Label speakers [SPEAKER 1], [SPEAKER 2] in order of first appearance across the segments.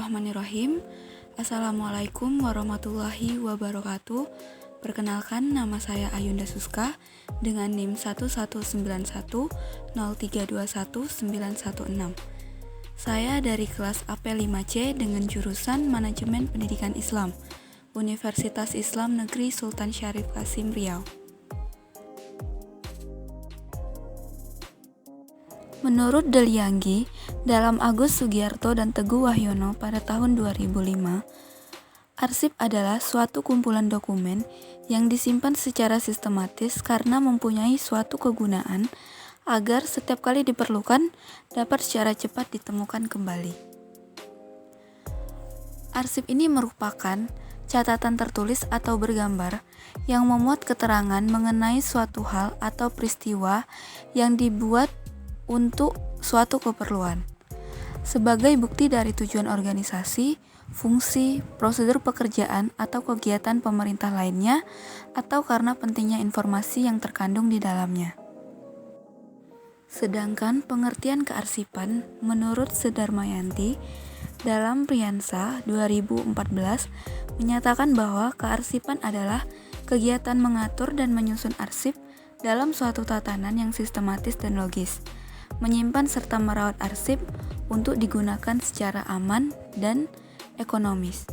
[SPEAKER 1] Bismillahirrahmanirrahim. Assalamualaikum warahmatullahi wabarakatuh. Perkenalkan, nama saya Ayunda Suska dengan NIM 119103219116. Saya dari kelas AP5C dengan jurusan Manajemen Pendidikan Islam, Universitas Islam Negeri Sultan Syarif Qasim Riau. Menurut Delianggi, dalam Agus Sugiarto dan Teguh Wahyono pada tahun 2005, arsip adalah suatu kumpulan dokumen yang disimpan secara sistematis karena mempunyai suatu kegunaan agar setiap kali diperlukan dapat secara cepat ditemukan kembali. Arsip ini merupakan catatan tertulis atau bergambar yang memuat keterangan mengenai suatu hal atau peristiwa yang dibuat untuk suatu keperluan. Sebagai bukti dari tujuan organisasi, fungsi, prosedur pekerjaan atau kegiatan pemerintah lainnya, atau karena pentingnya informasi yang terkandung di dalamnya. Sedangkan pengertian kearsipan menurut Sudarmayanti dalam Priyansa 2014 menyatakan bahwa kearsipan adalah kegiatan mengatur dan menyusun arsip dalam suatu tatanan yang sistematis dan logis, menyimpan serta merawat arsip untuk digunakan secara aman dan ekonomis.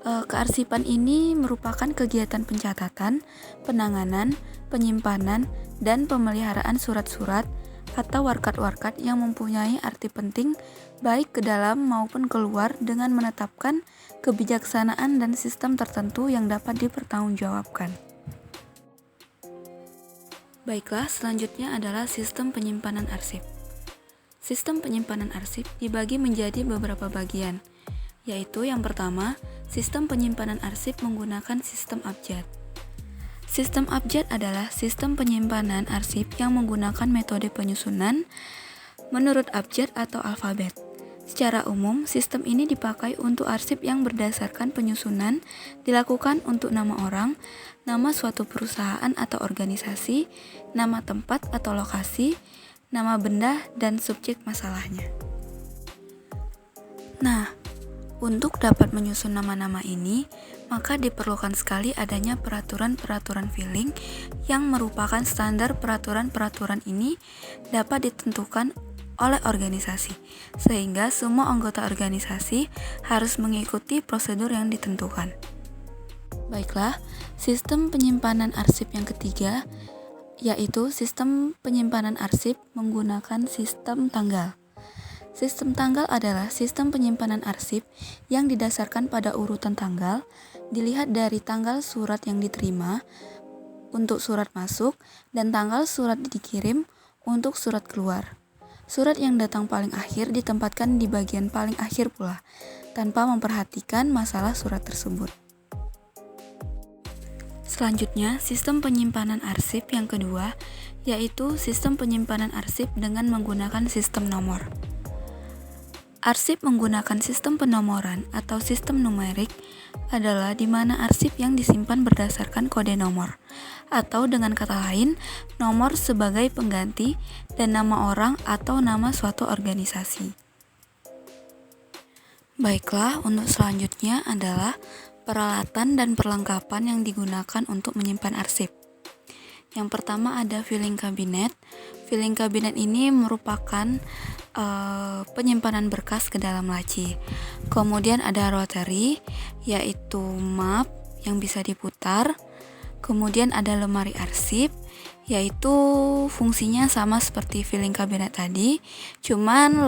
[SPEAKER 1] Kearsipan ini merupakan kegiatan pencatatan, penanganan, penyimpanan, dan pemeliharaan surat-surat atau warkat-warkat yang mempunyai arti penting baik ke dalam maupun keluar dengan menetapkan kebijaksanaan dan sistem tertentu yang dapat dipertanggungjawabkan. Baiklah, selanjutnya adalah sistem penyimpanan arsip. Sistem penyimpanan arsip dibagi menjadi beberapa bagian, yaitu yang pertama, sistem penyimpanan arsip menggunakan sistem abjad. Sistem abjad adalah sistem penyimpanan arsip yang menggunakan metode penyusunan menurut abjad atau alfabet. Secara umum, sistem ini dipakai untuk arsip yang berdasarkan penyusunan dilakukan untuk nama orang, nama suatu perusahaan atau organisasi, nama tempat atau lokasi, nama benda, dan subjek masalahnya. Nah, untuk dapat menyusun nama-nama ini, maka diperlukan sekali adanya peraturan-peraturan filing yang merupakan standar peraturan-peraturan ini dapat ditentukan oleh organisasi, sehingga semua anggota organisasi harus mengikuti prosedur yang ditentukan. Baiklah, sistem penyimpanan arsip yang ketiga, yaitu sistem penyimpanan arsip menggunakan sistem tanggal. Sistem tanggal adalah sistem penyimpanan arsip yang didasarkan pada urutan tanggal, dilihat dari tanggal surat yang diterima untuk surat masuk dan tanggal surat dikirim untuk surat keluar. Surat yang datang paling akhir ditempatkan di bagian paling akhir pula, tanpa memperhatikan masalah surat tersebut. Selanjutnya, sistem penyimpanan arsip yang kedua, yaitu sistem penyimpanan arsip dengan menggunakan sistem nomor. Arsip menggunakan sistem penomoran atau sistem numerik adalah di mana arsip yang disimpan berdasarkan kode nomor, atau dengan kata lain, nomor sebagai pengganti dan nama orang atau nama suatu organisasi. Baiklah, untuk selanjutnya adalah peralatan dan perlengkapan yang digunakan untuk menyimpan arsip. Yang pertama ada filing cabinet. Filing cabinet ini merupakan penyimpanan berkas ke dalam laci. Kemudian ada rotary, yaitu map yang bisa diputar. Kemudian ada lemari arsip, yaitu fungsinya sama seperti filing cabinet tadi, cuman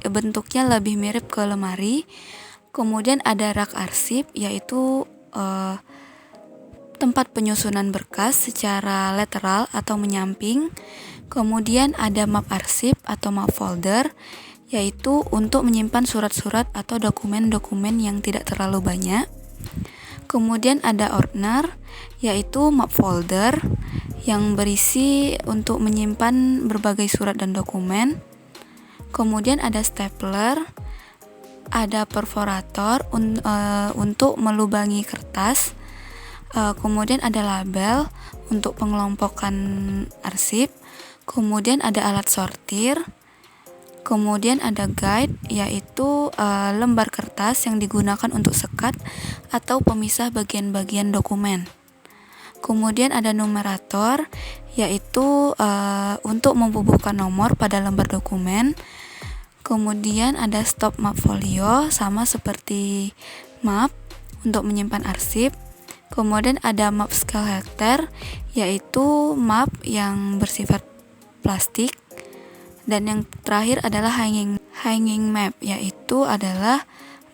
[SPEAKER 1] bentuknya lebih mirip ke lemari. Kemudian ada rak arsip, yaitu tempat penyusunan berkas secara lateral atau menyamping. Kemudian ada map arsip atau map folder, yaitu untuk menyimpan surat-surat atau dokumen-dokumen yang tidak terlalu banyak. Kemudian ada ordner, yaitu map folder yang berisi untuk menyimpan berbagai surat dan dokumen. Kemudian ada stapler, ada perforator untuk melubangi kertas. Kemudian ada label untuk pengelompokan arsip. Kemudian ada alat sortir. Kemudian ada guide, yaitu lembar kertas yang digunakan untuk sekat atau pemisah bagian-bagian dokumen. Kemudian ada numerator, yaitu untuk membubuhkan nomor pada lembar dokumen. Kemudian ada stop map folio, sama seperti map untuk menyimpan arsip. Kemudian ada map scale hektar, yaitu map yang bersifat plastik. Dan yang terakhir adalah hanging map, yaitu adalah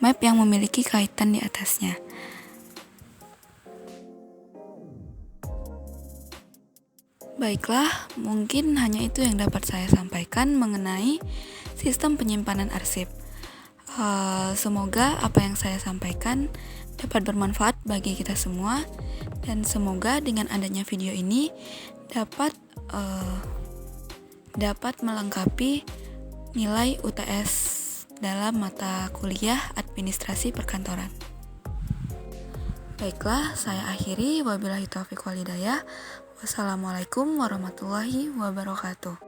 [SPEAKER 1] map yang memiliki kaitan di atasnya. Baiklah, mungkin hanya itu yang dapat saya sampaikan mengenai sistem penyimpanan arsip. Semoga apa yang saya sampaikan dapat bermanfaat bagi kita semua, dan semoga dengan adanya video ini dapat melengkapi nilai UTS dalam mata kuliah administrasi perkantoran. Baiklah, saya akhiri. Wabillahi taufiq wal hidayah. Wassalamualaikum warahmatullahi wabarakatuh.